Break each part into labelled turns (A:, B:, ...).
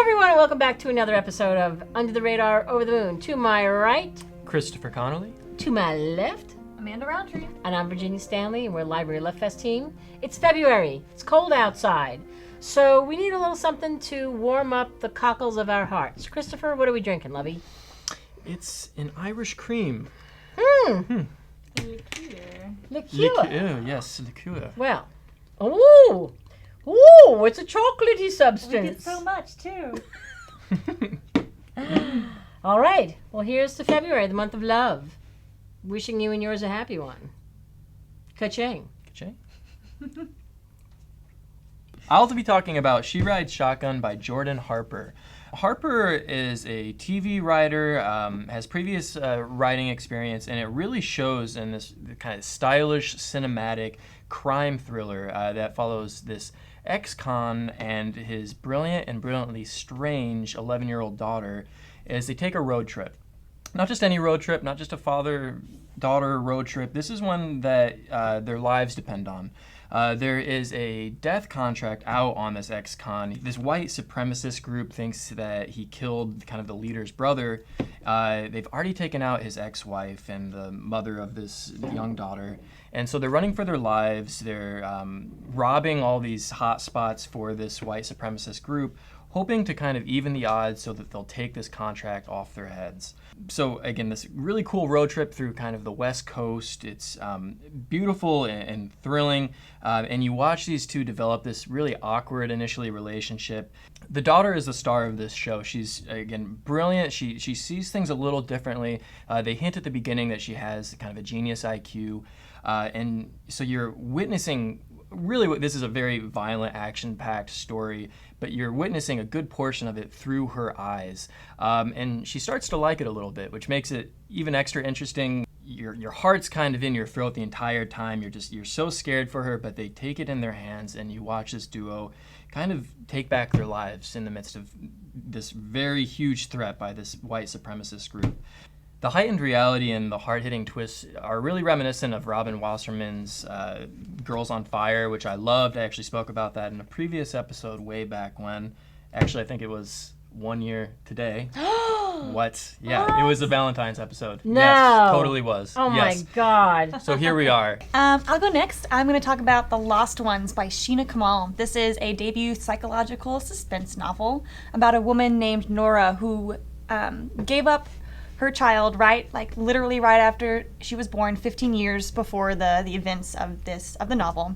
A: everyone, and welcome back to another episode of Under the Radar, Over the Moon. To my right,
B: Christopher Connolly.
A: To my left,
C: Amanda Roundtree.
A: And I'm Virginia Stanley, and we're Library Love Fest team. It's February. It's cold outside. So we need a little something to warm up the cockles of our hearts. Christopher, what are we drinking, lovey?
B: It's an Irish cream.
C: Liqueur.
A: Liqueur.
B: Yes, liqueur.
A: Well, it's a chocolatey substance.
C: We did so much, too.
A: All right. Well, here's to February, the month of love. Wishing you and yours a happy one. Ka-ching.
B: Ka-ching. I'll be talking about She Rides Shotgun by Jordan Harper. Harper is a TV writer, has previous writing experience, and it really shows in this kind of stylish, cinematic crime thriller that follows this ex-con and his brilliant and brilliantly strange 11-year-old daughter as they take a road trip. Not just any road trip, not just a father-daughter road trip. This is one that their lives depend on. There is a death contract out on this ex-con. This white supremacist group thinks that he killed kind of the leader's brother. They've already taken out his ex-wife and the mother of this young daughter. And so they're running for their lives. They're robbing all these hot spots for this white supremacist group, hoping to kind of even the odds so that they'll take this contract off their heads. So again, this really cool road trip through kind of the West Coast. It's beautiful and thrilling, and you watch these two develop this really awkward initially relationship. The daughter is the star of this show. She's, again, brilliant. She sees things a little differently. They hint at the beginning that she has kind of a genius IQ, and so you're witnessing really, this is a very violent, action-packed story, but you're witnessing a good portion of it through her eyes. And she starts to like it a little bit, which makes it even extra interesting. Your heart's kind of in your throat the entire time. You're so scared for her, but they take it in their hands, and you watch this duo kind of take back their lives in the midst of this very huge threat by this white supremacist group. The heightened reality and the hard-hitting twists are really reminiscent of Robin Wasserman's Girls on Fire, which I loved. I actually spoke about that in a previous episode way back when. Actually, I think it was 1 year today. What? Yeah, it was a Valentine's episode.
A: No.
B: Yes, totally was.
A: Oh
B: yes.
A: My God.
B: So here we are.
C: I'll go next. I'm going to talk about The Lost Ones by Sheena Kamal. This is a debut psychological suspense novel about a woman named Nora who gave up her child literally right after she was born, 15 years before the events of the novel.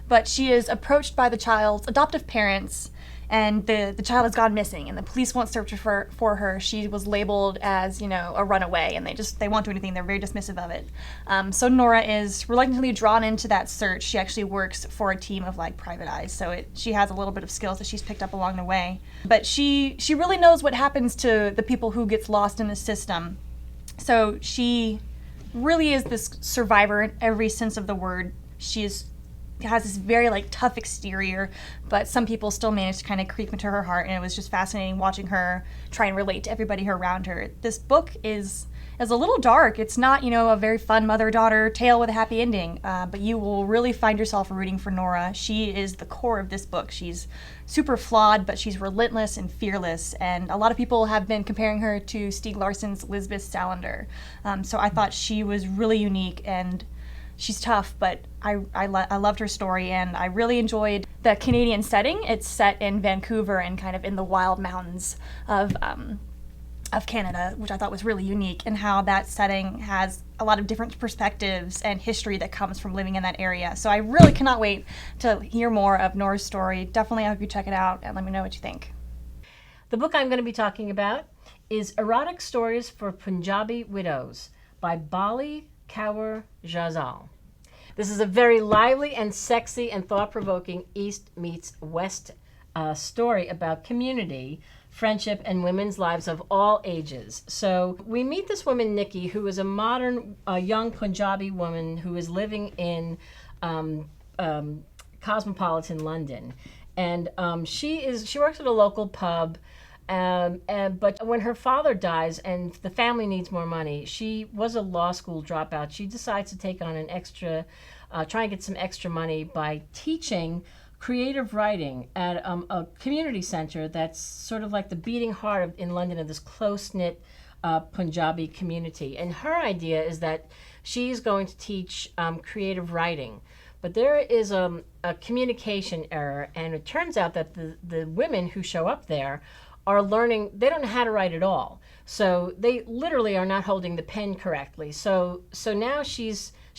C: But she is approached by the child's adoptive parents, and the child has gone missing, and the police won't search for her. She was labeled as, a runaway, and they won't do anything. They're very dismissive of it. So Nora is reluctantly drawn into that search. She actually works for a team of private eyes, so she has a little bit of skills that she's picked up along the way. But she really knows what happens to the people who gets lost in the system. So she really is this survivor in every sense of the word. She has this very tough exterior, but some people still manage to kind of creep into her heart, and it was just fascinating watching her try and relate to everybody around her. This book is a little dark. It's not, a very fun mother-daughter tale with a happy ending, but you will really find yourself rooting for Nora. She is the core of this book. She's super flawed, but she's relentless and fearless, and a lot of people have been comparing her to Stieg Larsson's Lisbeth Salander. So I thought she was really unique, and she's tough, but I loved her story, and I really enjoyed the Canadian setting. It's set in Vancouver and kind of in the wild mountains of Canada, which I thought was really unique, and how that setting has a lot of different perspectives and history that comes from living in that area. So I really cannot wait to hear more of Nora's story. Definitely, I hope you check it out and let me know what you think.
A: The book I'm going to be talking about is Erotic Stories for Punjabi Widows by Balli, Kaur, Jaswal. This is a very lively and sexy and thought-provoking East meets West story about community, friendship, and women's lives of all ages. So we meet this woman, Nikki, who is a modern, young Punjabi woman who is living in cosmopolitan London. And she works at a local pub, but when her father dies and the family needs more money, she was a law school dropout. She decides to take on try and get some extra money by teaching creative writing at a community center that's sort of like the beating heart in London of this close-knit Punjabi community. And her idea is that she's going to teach creative writing. But there is a communication error, and it turns out that the women who show up there are learning, they don't know how to write at all. So they literally are not holding the pen correctly. So now she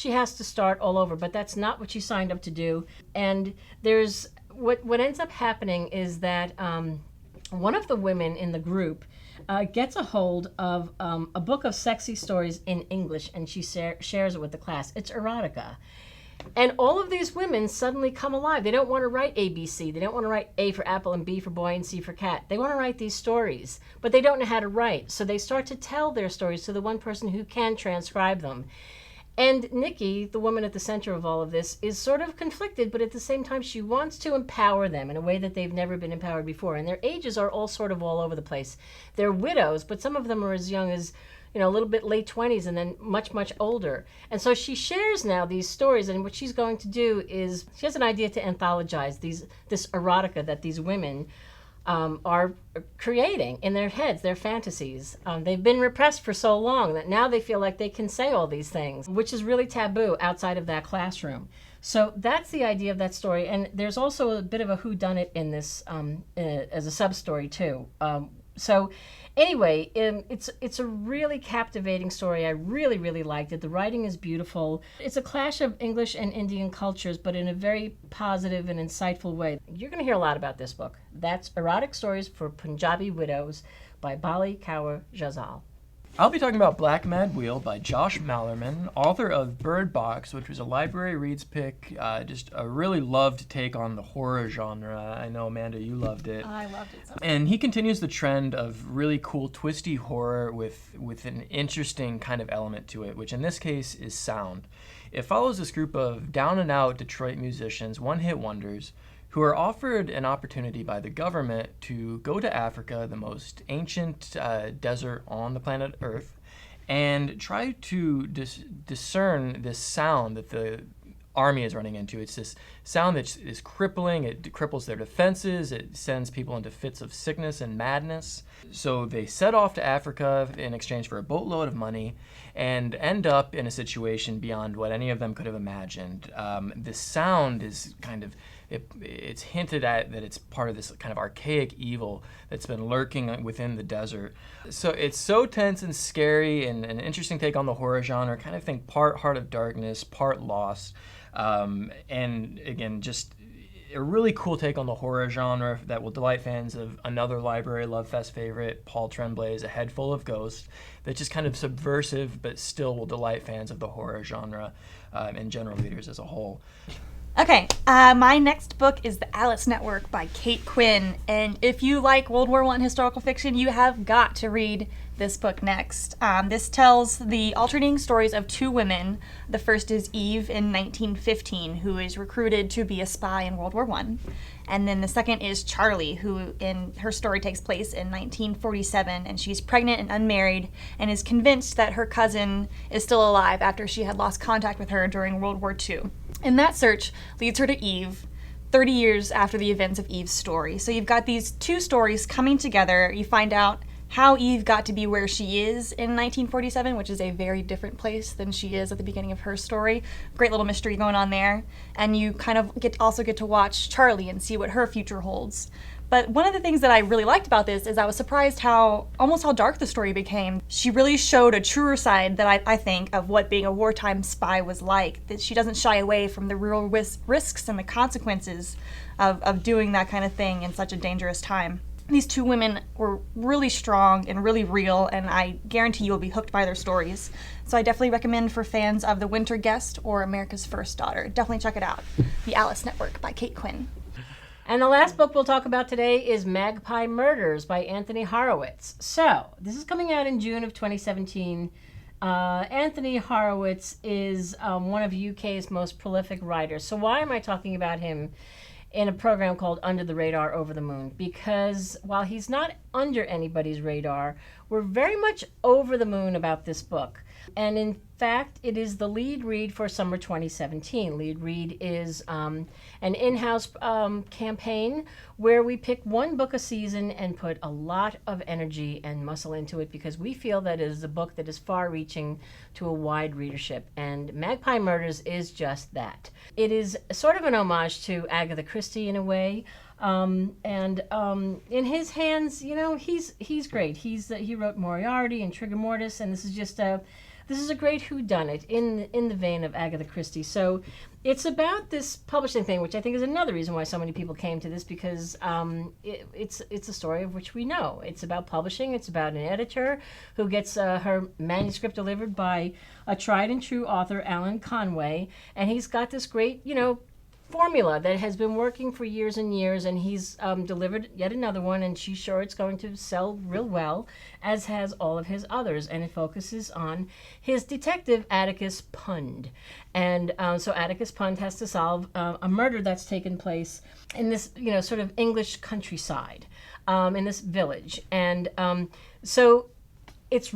A: has to start all over, but that's not what she signed up to do. And there's what ends up happening is that one of the women in the group gets a hold of a book of sexy stories in English, and she shares it with the class. It's erotica. And all of these women suddenly come alive. They don't want to write ABC. They don't want to write A for apple and B for boy and C for cat. They want to write these stories, but they don't know how to write. So they start to tell their stories to the one person who can transcribe them. And Nikki, the woman at the center of all of this, is sort of conflicted, but at the same time, she wants to empower them in a way that they've never been empowered before. And their ages are all sort of all over the place. They're widows, but some of them are as young as, a little bit late 20s and then much, much older. And so she shares now these stories, and what she's going to do is she has an idea to anthologize this erotica that these women are creating in their heads, their fantasies. They've been repressed for so long that now they feel like they can say all these things, which is really taboo outside of that classroom. So that's the idea of that story. And there's also a bit of a whodunit in this as a sub-story too. Anyway, it's a really captivating story. I really, really liked it. The writing is beautiful. It's a clash of English and Indian cultures, but in a very positive and insightful way. You're going to hear a lot about this book. That's Erotic Stories for Punjabi Widows by Balli, Kaur, Jaswal.
B: I'll be talking about Black Mad Wheel by Josh Malerman, author of Bird Box, which was a library reads pick, just a really loved take on the horror genre. I know, Amanda, you loved it.
C: I loved it so much.
B: And he continues the trend of really cool, twisty horror with an interesting kind of element to it, which in this case is sound. It follows this group of down-and-out Detroit musicians, one-hit wonders, who are offered an opportunity by the government to go to Africa, the most ancient desert on the planet Earth, and try to discern this sound that the army is running into. It's this sound that is crippling. It cripples their defenses. It sends people into fits of sickness and madness. So they set off to Africa in exchange for a boatload of money and end up in a situation beyond what any of them could have imagined. This sound is kind of, it's hinted at that it's part of this kind of archaic evil that's been lurking within the desert. So it's so tense and scary and an interesting take on the horror genre, kind of think part Heart of Darkness, part Lost. And again, just a really cool take on the horror genre that will delight fans of another Library Love Fest favorite, Paul Tremblay's A Head Full of Ghosts, that's just kind of subversive but still will delight fans of the horror genre and general readers as a whole.
C: Okay, my next book is The Alice Network by Kate Quinn, and if you like World War I historical fiction, you have got to read this book next. This tells the alternating stories of two women. The first is Eve in 1915, who is recruited to be a spy in World War I. And then the second is Charlie, who in her story takes place in 1947, and she's pregnant and unmarried and is convinced that her cousin is still alive after she had lost contact with her during World War II. And that search leads her to Eve, 30 years after the events of Eve's story. So you've got these two stories coming together. You find out how Eve got to be where she is in 1947, which is a very different place than she is at the beginning of her story. Great little mystery going on there. And you kind of also get to watch Charlie and see what her future holds. But one of the things that I really liked about this is I was surprised how dark the story became. She really showed a truer side that I think of what being a wartime spy was like, that she doesn't shy away from the real risks and the consequences of doing that kind of thing in such a dangerous time. These two women were really strong and really real, and I guarantee you'll be hooked by their stories. So I definitely recommend for fans of The Winter Guest or America's First Daughter. Definitely check it out. The Alice Network by Kate Quinn.
A: And the last book we'll talk about today is Magpie Murders by Anthony Horowitz. So, this is coming out in June of 2017. Anthony Horowitz is one of UK's most prolific writers. So why am I talking about him in a program called Under the Radar, Over the Moon? Because while he's not under anybody's radar, we're very much over the moon about this book. And in fact, it is the lead read for summer 2017. Lead read is an in-house campaign where we pick one book a season and put a lot of energy and muscle into it because we feel that it is a book that is far-reaching to a wide readership. And Magpie Murders is just that. It is sort of an homage to Agatha Christie in a way. In his hands, you know, he's great. He wrote Moriarty and Trigger Mortis, and this is a great whodunit in the vein of Agatha Christie. So it's about this publishing thing, which I think is another reason why so many people came to this, because it's a story of which we know. It's about publishing. It's about an editor who gets her manuscript delivered by a tried and true author, Alan Conway, and he's got this great, you know, formula that has been working for years and years, and he's delivered yet another one, and she's sure it's going to sell real well, as has all of his others. And it focuses on his detective Atticus Pund, and so Atticus Pund has to solve a murder that's taken place in this, you know, sort of English countryside, in this village, and so it's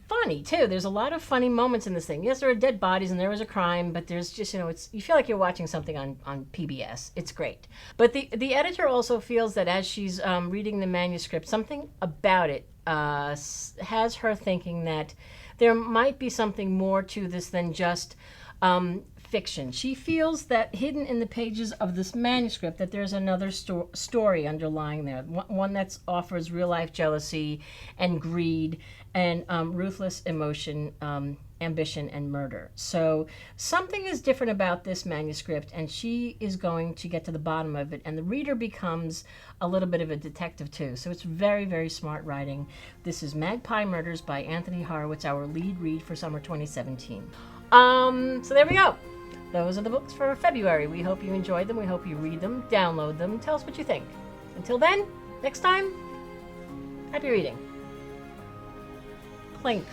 A: funny too. There's a lot of funny moments in this thing. Yes, there are dead bodies and there was a crime, but there's just, you know, you feel like you're watching something on PBS. It's great. But the editor also feels that as she's reading the manuscript, something about it has her thinking that there might be something more to this than just fiction. She feels that hidden in the pages of this manuscript that there's another story underlying there, one that offers real-life jealousy and greed and ruthless emotion, ambition, and murder. So something is different about this manuscript, and she is going to get to the bottom of it, and the reader becomes a little bit of a detective too. So it's very, very smart writing. This is Magpie Murders by Anthony Horowitz, our lead read for summer 2017. So there we go. Those are the books for February. We hope you enjoyed them. We hope you read them, download them, tell us what you think. Until then, next time, happy reading. Clink.